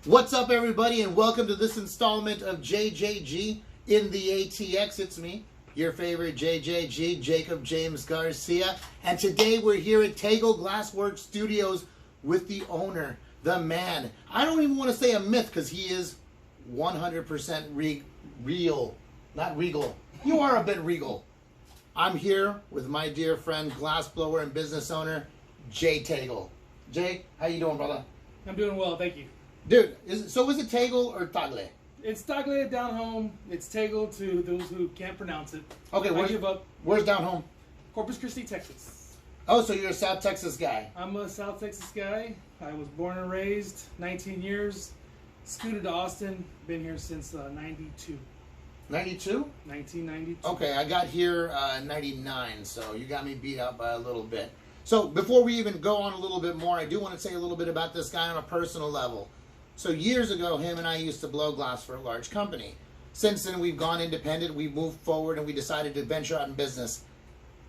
What's up, everybody, and welcome to this installment of JJG in the ATX. It's me, your favorite JJG, Jacob James Garcia, and today we're here at Tagle Glassworks Studios with the owner, the man. I don't even want to say a myth because he is 100% real, not regal. You are a bit regal. I'm here with my dear friend, glass blower and business owner, Jay Tagle. Jay, how you doing, brother? I'm doing well, thank you. Dude, is it Tagle or Tagle? It's Tagle down home. It's Tagle to those who can't pronounce it. Okay, I give up. Where's down home? Corpus Christi, Texas. Oh, so you're a South Texas guy. I'm a South Texas guy. I was born and raised, 19 years. Scooted to Austin. Been here since 92. 92? 1992. Okay, I got here 99, so you got me beat up by a little bit. So before we even go on a little bit more, I do want to say a little bit about this guy on a personal level. So years ago, him and I used to blow glass for a large company. Since then, we've gone independent, we've moved forward, and we decided to venture out in business.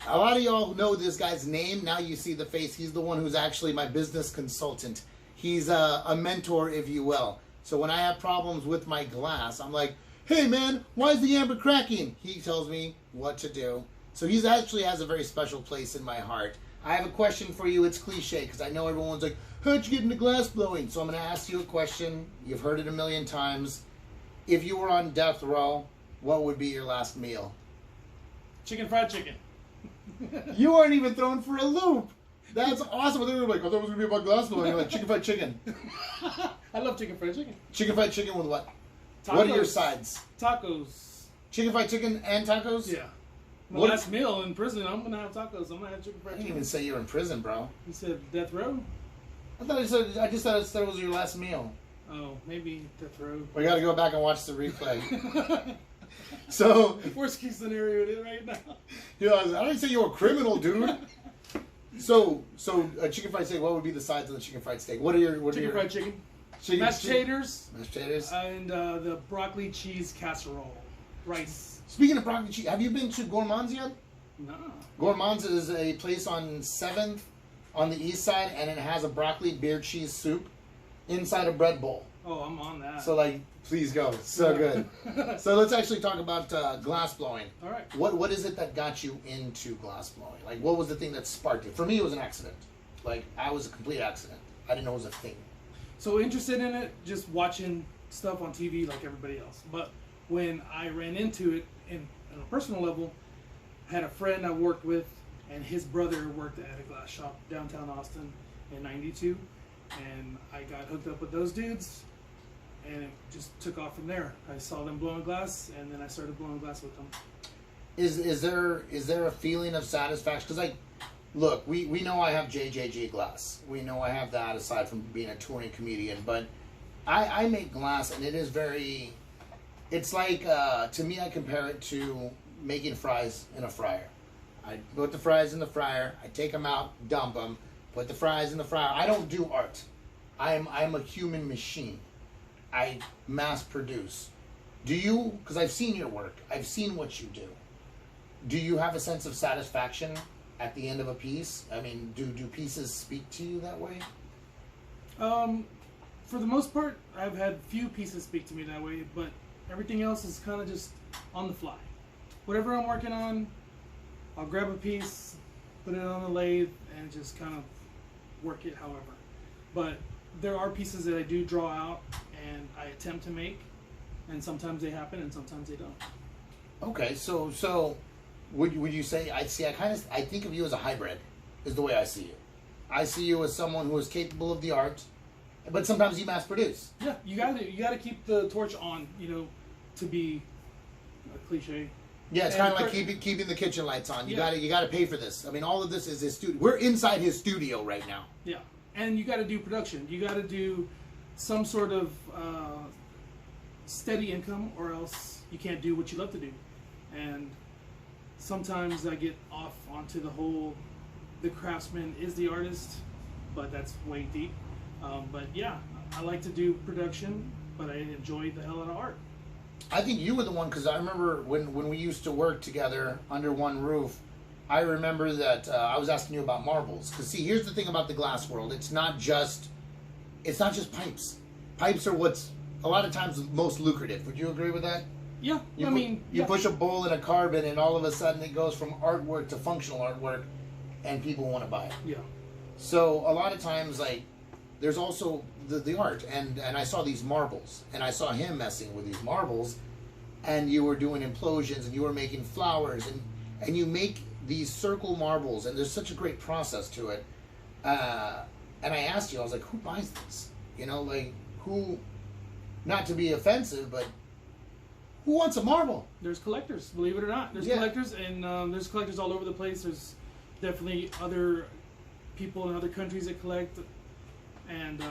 A lot of y'all know this guy's name. Now you see the face. He's the one who's actually my business consultant. He's a mentor, if you will. So when I have problems with my glass, I'm like, hey man, why is the amber cracking? He tells me what to do. So he actually has a very special place in my heart. I have a question for you. It's cliche because I know everyone's like, how'd you get into glass blowing? So I'm going to ask you a question. You've heard it a million times. If you were on death row, what would be your last meal? Fried chicken. You weren't even thrown for a loop. That's awesome. They were like, I thought it was going to be about glass blowing. You're like, fried chicken. I love fried chicken. Fried chicken with what? Tacos. What are your sides? Tacos. Fried chicken and tacos? Yeah. My last meal in prison, I'm going to have tacos. I'm going to have fried I chicken. didn't even say you were in prison, bro. You said death row? I just thought it was your last meal. Oh, maybe death row. We got to go back and watch the replay. So, worst case scenario it is right now. Yeah, I didn't say you were a criminal, dude. So a chicken fried steak. What would be the sides of the chicken fried steak? Fried chicken. Mashed taters. Mashed taters. And the broccoli cheese casserole. Rice. Speaking of broccoli cheese, have you been to Gourmands yet? No. Gourmands is a place on 7th on the east side, and it has a broccoli beer cheese soup inside a bread bowl. Oh, I'm on that. So, please go. It's so good. So let's actually talk about glass blowing. All right. What is it that got you into glass blowing? Like, what was the thing that sparked it? For me, it was an accident. Like, I was a complete accident. I didn't know it was a thing. So interested in it, just watching stuff on TV like everybody else. But when I ran into it on a personal level, I had a friend I worked with, and his brother worked at a glass shop downtown Austin in '92, and I got hooked up with those dudes, and it just took off from there. I saw them blowing glass, and then I started blowing glass with them. Is there a feeling of satisfaction? Because look, we know I have JJG glass. We know I have that aside from being a touring comedian, but I make glass, and it is very. It's like, to me, I compare it to making fries in a fryer. I put the fries in the fryer, I take them out, dump them, put the fries in the fryer. I don't do art. I'm a human machine. I mass produce. Do you, because I've seen your work, I've seen what you do. Do you have a sense of satisfaction at the end of a piece? I mean, do pieces speak to you that way? For the most part, I've had few pieces speak to me that way, but everything else is kind of just on the fly. Whatever I'm working on, I'll grab a piece, put it on the lathe, and just kind of work it however. But there are pieces that I do draw out and I attempt to make, and sometimes they happen and sometimes they don't. Okay, so would you say, I think of you as a hybrid, is the way I see you. I see you as someone who is capable of the art, but sometimes you mass produce. Yeah, you gotta keep the torch on, to be a cliche. Yeah, it's kind of like keeping the kitchen lights on. You gotta pay for this. I mean, all of this is his studio. We're inside his studio right now. Yeah, and you gotta do production. You gotta do some sort of steady income, or else you can't do what you love to do. And sometimes I get off onto the craftsman is the artist, but that's way deep. But yeah, I like to do production, but I enjoy the hell out of art. I think you were the one, because I remember when we used to work together under one roof, I remember that I was asking you about marbles. Because see, here's the thing about the glass world. It's not just pipes. pipes are what's a lot of times most lucrative. Would you agree with that? Yeah, You yeah. push a bowl in a carbon, and all of a sudden it goes from artwork to functional artwork, and people want to buy it. Yeah. So a lot of times, like, there's also the art, and I saw these marbles, and I saw him messing with these marbles, and you were doing implosions, and you were making flowers, and you make these circle marbles, and there's such a great process to it. And I asked you, I was like, who buys this? You know, like, who, not to be offensive, but who wants a marble? There's collectors, believe it or not. There's collectors, and there's collectors all over the place. There's definitely other people in other countries that collect, and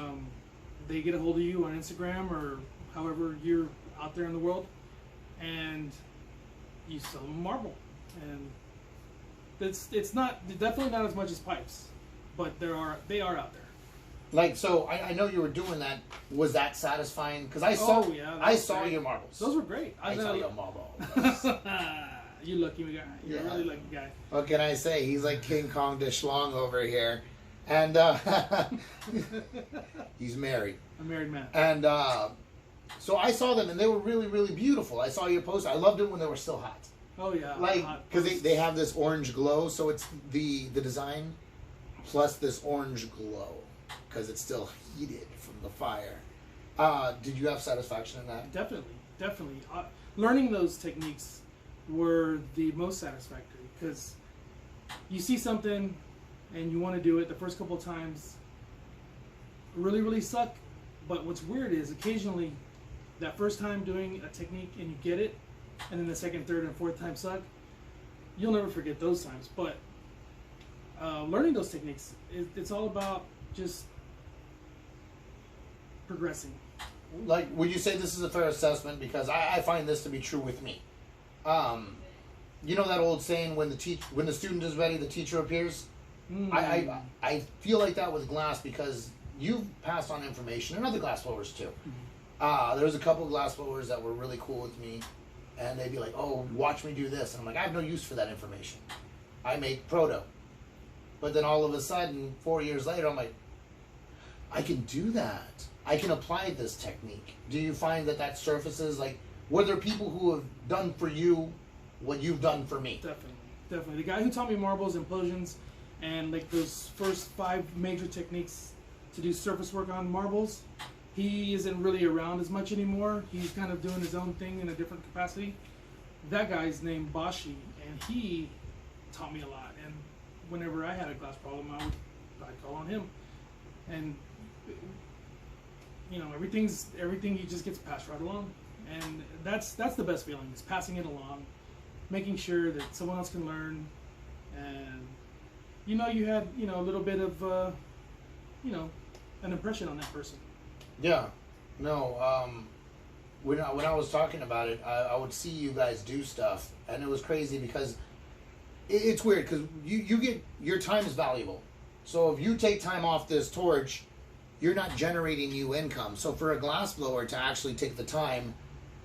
they get a hold of you on Instagram or however you're out there in the world, and you sell them marble. And it's definitely not as much as pipes, but they are out there. Like, so I know you were doing that. Was that satisfying? Because I saw, I saw great. your marbles. Those were great. I saw your marbles. You lucky guy. You're a really lucky guy. What can I say? He's like King Kong de Schlong over here. And he's married. A married man. And so I saw them, and they were really, really beautiful. I saw your post. I loved it when they were still hot. Oh, yeah. Like, because they have this orange glow, so it's the design plus this orange glow, because it's still heated from the fire. Did you have satisfaction in that? Definitely. Learning those techniques were the most satisfactory, because you see something and you want to do it the first couple of times, really suck. But what's weird is occasionally that first time doing a technique and you get it, and then the second, third, and fourth time suck, you'll never forget those times. But learning those techniques, it's all about just progressing. Like, would you say this is a fair assessment? Because I find this to be true with me. You know that old saying, when the student is ready, the teacher appears? I feel like that with glass, because you've passed on information, and other glass blowers too. There was a couple of glass blowers that were really cool with me, and they'd be like, oh, watch me do this. And I'm like, I have no use for that information. I make proto. But then all of a sudden, 4 years later, I'm like, I can do that. I can apply this technique. Do you find that surfaces, like, were there people who have done for you what you've done for me? Definitely. The guy who taught me marbles, implosions, and like those first 5 major techniques to do surface work on marbles, he isn't really around as much anymore. He's kind of doing his own thing in a different capacity. That guy's named Bashi, and he taught me a lot. And whenever I had a glass problem, I'd call on him. And you know, everything he just gets passed right along, and that's the best feeling, is passing it along, making sure that someone else can learn, and you know, you had, you know, a little bit of you know, an impression on that person. Yeah. No, when I was talking about it, I would see you guys do stuff, and it was crazy because it's weird, because you get, your time is valuable. So if you take time off this torch, you're not generating new income. So for a glass blower to actually take the time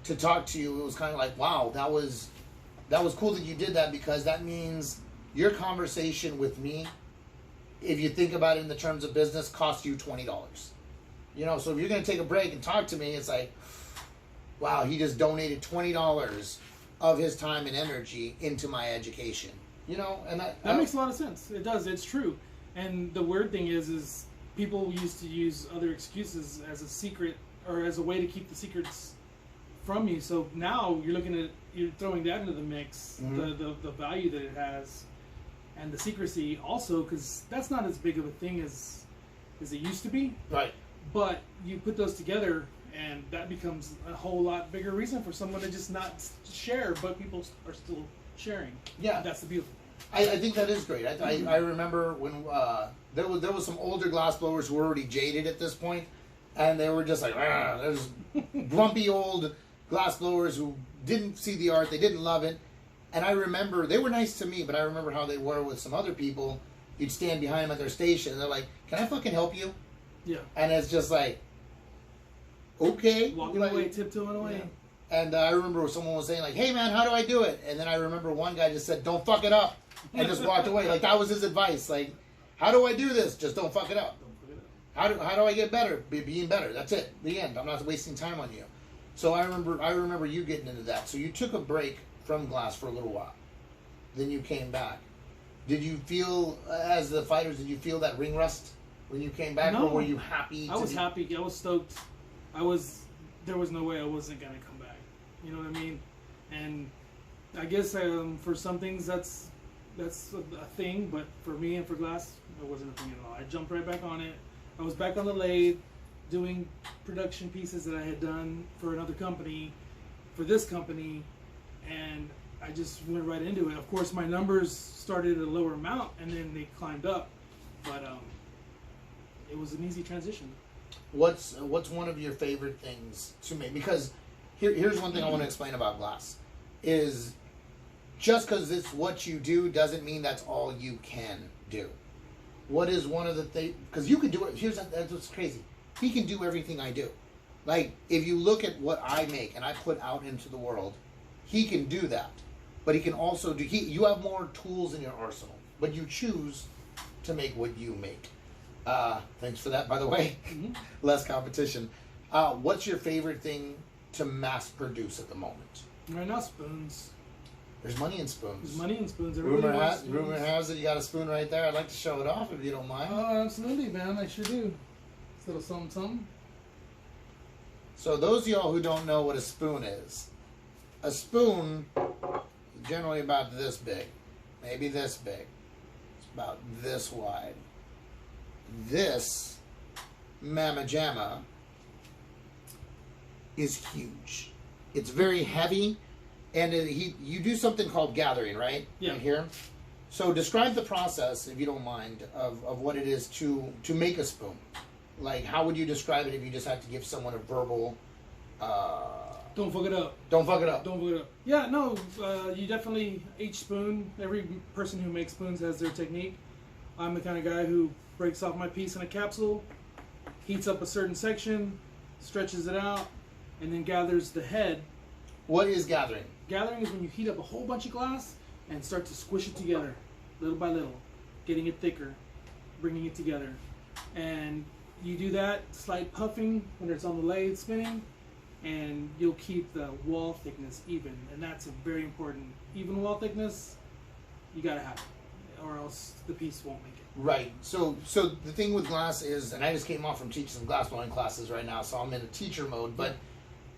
to talk to you, it was kind of like, wow, that was cool that you did that, because that means your conversation with me, if you think about it in the terms of business, cost you $20. You know, so if you're going to take a break and talk to me, it's like, wow, he just donated $20 of his time and energy into my education. You know, and that makes a lot of sense. It does. It's true. And the weird thing is people used to use other excuses as a secret, or as a way to keep the secrets from you. So now you're throwing that into the mix, the value that it has, and the secrecy also, because that's not as big of a thing as it used to be. Right. But you put those together, and that becomes a whole lot bigger reason for someone to just not share, but people are still sharing. Yeah. That's the beautiful thing. I think that is great. I remember when there was some older glass blowers who were already jaded at this point, and they were just like, there's grumpy old glass blowers who didn't see the art, they didn't love it. And I remember, they were nice to me, but I remember how they were with some other people. You'd stand behind them at their station, and they're like, can I fucking help you? Yeah. And it's just like, okay. Walking away, tiptoeing away. Yeah. And I remember someone was saying, like, hey man, how do I do it? And then I remember one guy just said, don't fuck it up. And just walked away. Like, that was his advice. Like, how do I do this? Just don't fuck it up. How do I get better? Being better. That's it. The end. I'm not wasting time on you. So I remember you getting into that. So you took a break from glass for a little while. Then you came back. Did you feel, as the fighters, did you feel that ring rust when you came back? No. Or were you happy? I was happy. I was stoked. There was no way I wasn't going to come back. You know what I mean? And I guess for some things that's a thing, but for me and for glass, it wasn't a thing at all. I jumped right back on it. I was back on the lathe doing production pieces that I had done for another company, for this company, and I just went right into it. Of course, my numbers started at a lower amount, and then they climbed up, but it was an easy transition. What's one of your favorite things to make? Because here's one thing I want to explain about glass, is just because it's what you do doesn't mean that's all you can do. What is one of the things? Because you can do it. That's what's crazy. He can do everything I do. Like, if you look at what I make and I put out into the world, he can do that. But he can also do. You have more tools in your arsenal, but you choose to make what you make. Thanks for that, by the way. Mm-hmm. Less competition. What's your favorite thing to mass produce at the moment? Right now, spoons. There's money in spoons. There's money in spoons. Rumor has it you got a spoon right there. I'd like to show it off if you don't mind. Oh, absolutely, man. I sure do. It's a little something, something. So those of y'all who don't know what a spoon is generally about this big, maybe this big. It's about this wide. This mamma jamma is huge. It's very heavy, and you do something called gathering, right? Yeah. Right here. So describe the process, if you don't mind, of what it is to make a spoon. Like, how would you describe it if you just had to give someone a verbal? Don't fuck it up. Don't fuck it up. Don't fuck it up. Yeah, no. You definitely, each spoon. Every person who makes spoons has their technique. I'm the kind of guy who breaks off my piece in a capsule, heats up a certain section, stretches it out, and then gathers the head. What is gathering? Gathering is when you heat up a whole bunch of glass and start to squish it together, little by little, getting it thicker, bringing it together. And you do that, slight puffing when it's on the lathe spinning, and you'll keep the wall thickness even. And that's a very important. Even wall thickness, you gotta have it, or else the piece won't make it. Right. So the thing with glass is, and I just came off from teaching some glass blowing classes right now, so I'm in a teacher mode, but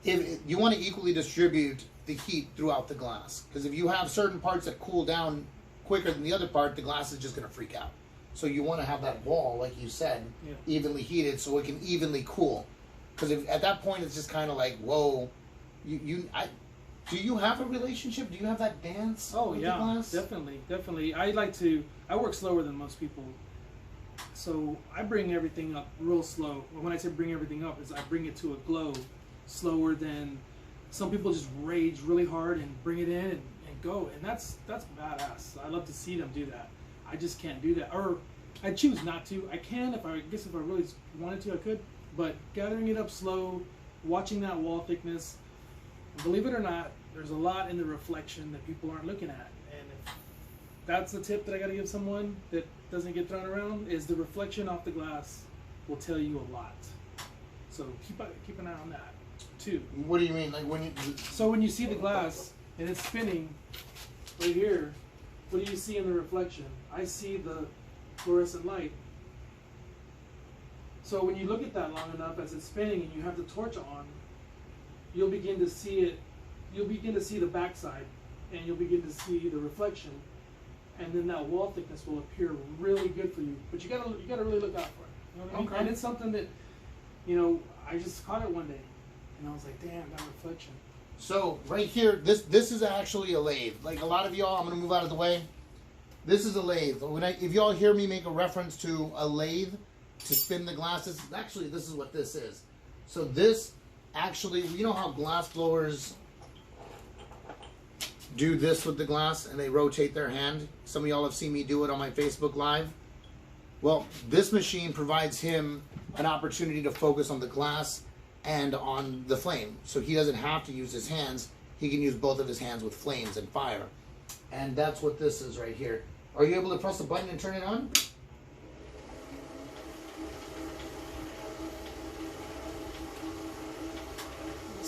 if you want to equally distribute the heat throughout the glass, because if you have certain parts that cool down quicker than the other part, the glass is just going to freak out. So you want to have that wall, like you said, evenly heated so it can evenly cool. Because at that point it's just kind of like, whoa, do you have a relationship? Do you have that dance? Oh with yeah, the glass? definitely. I work slower than most people, so I bring everything up real slow. When I say bring everything up, is I bring it to a glow slower than some people. Just rage really hard and bring it in and go, and that's badass. I love to see them do that. I just can't do that, or I choose not to. I can if I really wanted to, I could. But gathering it up slow, watching that wall thickness. Believe it or not, there's a lot in the reflection that people aren't looking at, and if that's a tip that I got to give someone that doesn't get thrown around, is the reflection off the glass will tell you a lot. So keep an eye on that too. What do you mean? Like So when you see the glass and it's spinning right here, what do you see in the reflection? I see the fluorescent light. So when you look at that long enough as it's spinning and you have the torch on, you'll begin to see it. You'll begin to see the backside, and you'll begin to see the reflection, and then that wall thickness will appear really good for you. But you gotta really look out for it. You know what I mean? Okay. And it's something that, I just caught it one day, and I was like, damn, that reflection. So right here, this is actually a lathe. Like a lot of y'all, I'm gonna move out of the way. This is a lathe. If y'all hear me make a reference to a lathe to spin the glass, this is what this is. So this actually, you know how glass blowers do this with the glass and they rotate their hand? Some of y'all have seen me do it on my Facebook Live. Well, this machine provides him an opportunity to focus on the glass and on the flame. So he doesn't have to use his hands. He can use both of his hands with flames and fire. And that's what this is right here. Are you able to press the button and turn it on?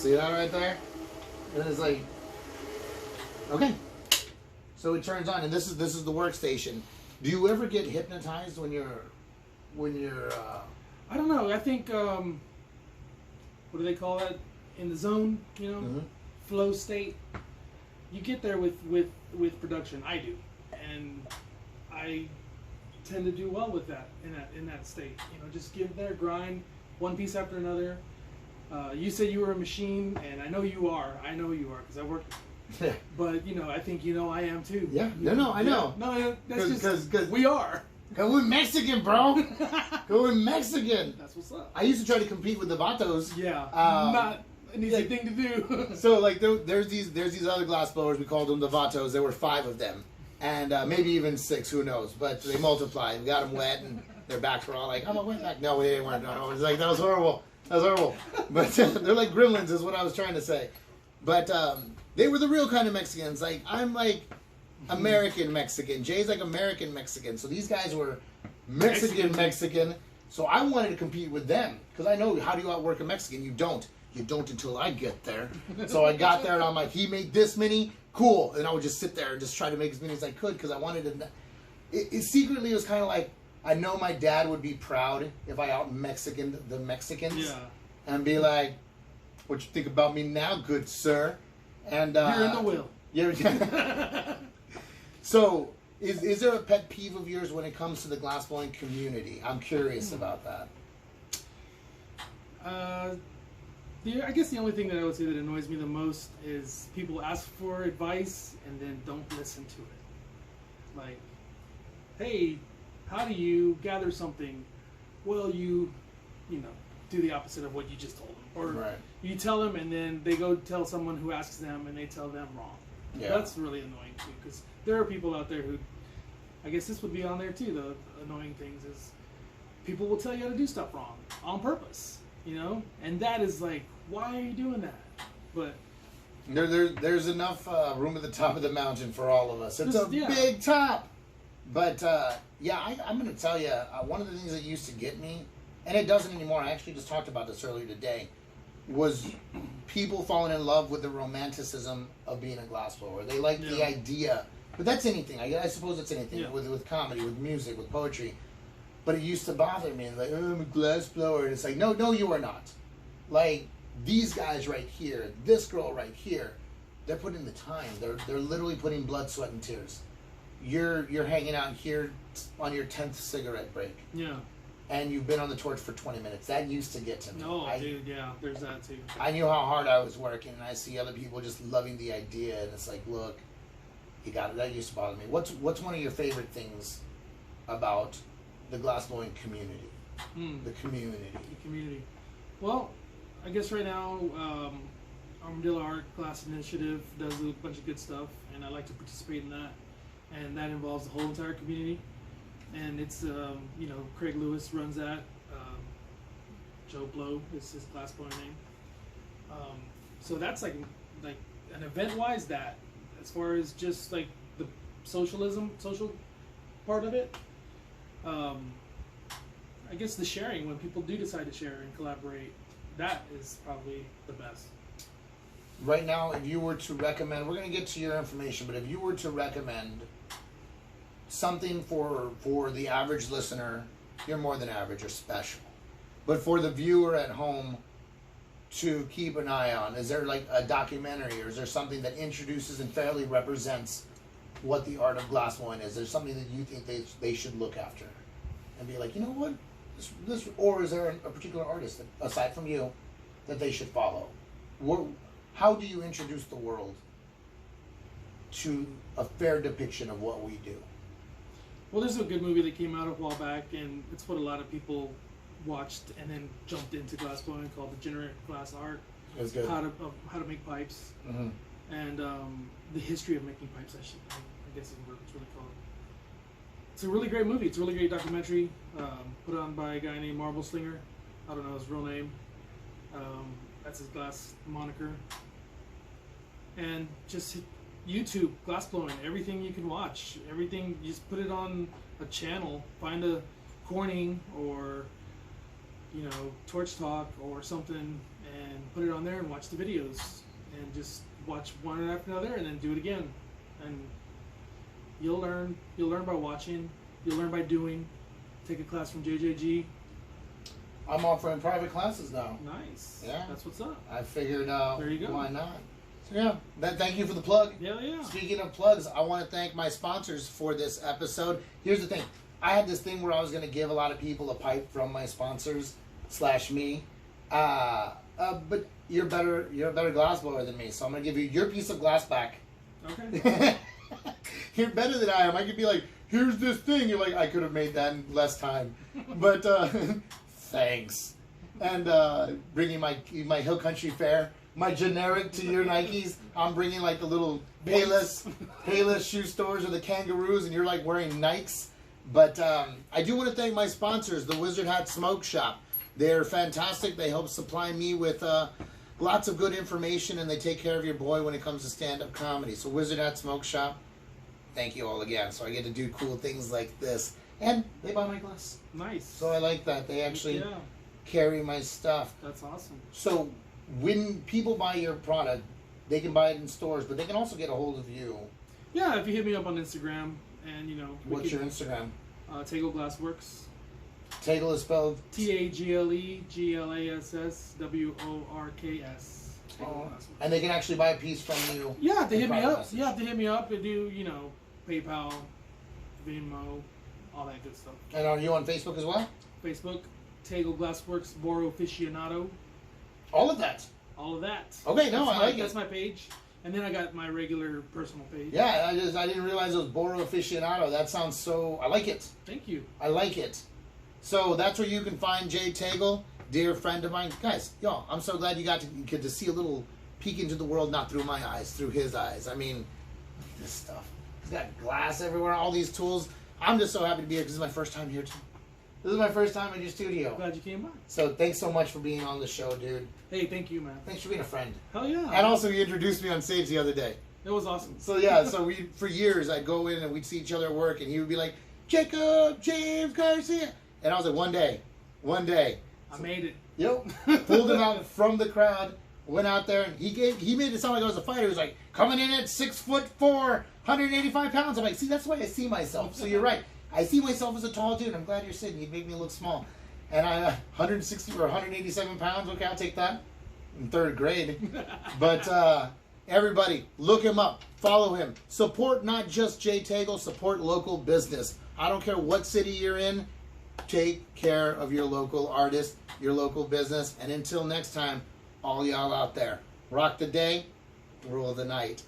See that right there? And it's like, okay. So it turns on, and this is the workstation. Do you ever get hypnotized when you're I don't know. I think what do they call that? In the zone, you know, flow state. You get there with production. I do, and I tend to do well with that in that state. You know, just get there, grind one piece after another. You said you were a machine, and I know you are. I know you are because I work. Yeah. But you know, I think you know I am too. Yeah. No, I know. Yeah. No, that's just we are. Going Mexican, bro. Going Mexican. That's what's up. I used to try to compete with the Vatos. Yeah. Not an easy thing to do. So like there's these other glass blowers. We called them the Vatos. There were 5 of them, and maybe even 6. Who knows? But they multiplied. We got them wet, and their backs were all like, "I'm a wet back." No, they weren't. No, it was like that was horrible. That was horrible. But they're like gremlins, is what I was trying to say. But they were the real kind of Mexicans. Like I'm like American Mexican. Jay's like American Mexican. So these guys were Mexican. So I wanted to compete with them because I know how do you outwork a Mexican? You don't. You don't until I get there. So I got there and I'm like, he made this many, cool. And I would just sit there and just try to make as many as I could because I wanted to. It secretly was kind of like I know my dad would be proud if I out Mexican the Mexicans. Yeah. And be like, what you think about me now, good sir? And you're in the will. Yeah. So, is there a pet peeve of yours when it comes to the glassblowing community? I'm curious about that. I guess the only thing that I would say that annoys me the most is people ask for advice and then don't listen to it. Like, hey, how do you gather something? Well, you know, do the opposite of what you just told them. Or right. You tell them and then they go tell someone who asks them and they tell them wrong. Yeah. That's really annoying too because there are people out there who, I guess this would be on there too, the annoying things is people will tell you how to do stuff wrong on purpose, you know? And that is like, why are you doing that? But there's enough room at the top of the mountain for all of us. It's a big top. But I'm going to tell you, one of the things that used to get me, and it doesn't anymore, I actually just talked about this earlier today, was people falling in love with the romanticism of being a glassblower. They like the idea, but that's anything. I suppose it's anything with comedy, with music, with poetry. But it used to bother me. Like, oh, I'm a glassblower. And it's like, no, you are not. Like, these guys right here, this girl right here, they're putting the time. They're literally putting blood, sweat, and tears. You're hanging out here on your 10th cigarette break. Yeah. And you've been on the torch for 20 minutes. That used to get to me. Dude, yeah, there's that too. I knew how hard I was working, and I see other people just loving the idea, and it's like, look, you got it. That used to bother me. What's one of your favorite things about the glassblowing community? The community. The community. Well, I guess right now, Armadillo Art Glass Initiative does a bunch of good stuff, and I like to participate in that. And that involves the whole entire community. And it's, Craig Lewis runs that. Joe Blow is his glassblowing name. So that's like an event-wise that, as far as just like the social part of it, I guess the sharing, when people do decide to share and collaborate, that is probably the best. Right now, if you were to recommend, we're going to get to your information, but if you were to recommend something for the average listener, you're more than average, you're special. But for the viewer at home to keep an eye on, is there like a documentary or is there something that introduces and fairly represents what the art of glassblowing is? There's something that you think they should look after and be like, you know what? This or is there a particular artist that, aside from you, that they should follow? How do you introduce the world to a fair depiction of what we do? Well, there's a good movie that came out a while back, and it's what a lot of people watched and then jumped into glassblowing, called Degenerate Glass Art. It was good. How to make pipes, and the history of making pipes. I guess is what it's really called. It's a really great movie. It's a really great documentary, put on by a guy named Marble Slinger. I don't know his real name. That's his glass moniker. And just YouTube, glassblowing, everything you can watch, everything, you just put it on a channel, find a Corning or, Torch Talk or something, and put it on there and watch the videos, and just watch one after another, and then do it again, and you'll learn. You'll learn by watching. You'll learn by doing. Take a class from JJG. I'm offering private classes now. Nice. Yeah. That's what's up. I figured, There you go. why not? So yeah, thank you for the plug. Yeah. Speaking of plugs, I want to thank my sponsors for this episode. Here's the thing. I had this thing where I was going to give a lot of people a pipe from my sponsors / me. But you're a better glass blower than me, so I'm going to give you your piece of glass back. Okay. You're better than I am. I could be like, here's this thing. You're like, I could have made that in less time. But thanks. And bringing my Hill Country Fair, my generic to your Nikes. I'm bringing like the little Payless shoe stores or the Kangaroos, and you're like wearing Nikes. But I do want to thank my sponsors, the Wizard Hat Smoke Shop. They're fantastic. They help supply me with lots of good information, and they take care of your boy when it comes to stand-up comedy. So Wizard Hat Smoke Shop, thank you all again. So I get to do cool things like this. And they buy my glass. Nice. So I like that. They actually Yeah. carry my stuff. That's awesome. So when people buy your product, they can buy it in stores, but they can also get a hold of you. Yeah, if you hit me up on Instagram, and What's your Instagram? Tagle Glassworks. Tagle is spelled TAGLE GLASSWORKS. and they can actually buy a piece from you. You have to hit me private up. message. You have to hit me up and do, PayPal, Venmo, all that good stuff. And are you on Facebook as well? Facebook, Tagle Glassworks, Boro Aficionado, All of that. all of that. Okay, no, I like it. That's my page. And then I got my regular personal page. Yeah, I didn't realize it was Boro Aficionado. That sounds so. I like it. Thank you. I like it. So that's where you can find Jay Tagle, dear friend of mine. Guys, y'all, I'm so glad you get to see a little peek into the world, not through my eyes, through his eyes. I mean, look at this stuff. He's got glass everywhere, all these tools. I'm just so happy to be here because this is my first time here too. This is my first time in your studio. Glad you came by. So thanks so much for being on the show, dude. Hey, thank you, man. Thanks for being a friend. Hell yeah. And also, you introduced me on stage the other day. It was awesome. So yeah, we for years I'd go in and we'd see each other at work, and he would be like, Jacob, James Garcia, and I was like, one day, I made it. yep, pulled him out from the crowd, went out there, and he made it sound like I was a fighter. He was like, coming in at 6'4", 185 pounds. I'm like, see, that's the way I see myself. So you're right. I see myself as a tall dude. I'm glad you're sitting. You make me look small. And I 160 or 187 pounds. Okay, I'll take that. In 3rd grade. But everybody, look him up. Follow him. Support not just Jay Tagle. Support local business. I don't care what city you're in. Take care of your local artist, your local business. And until next time, all y'all out there, rock the day, rule the night.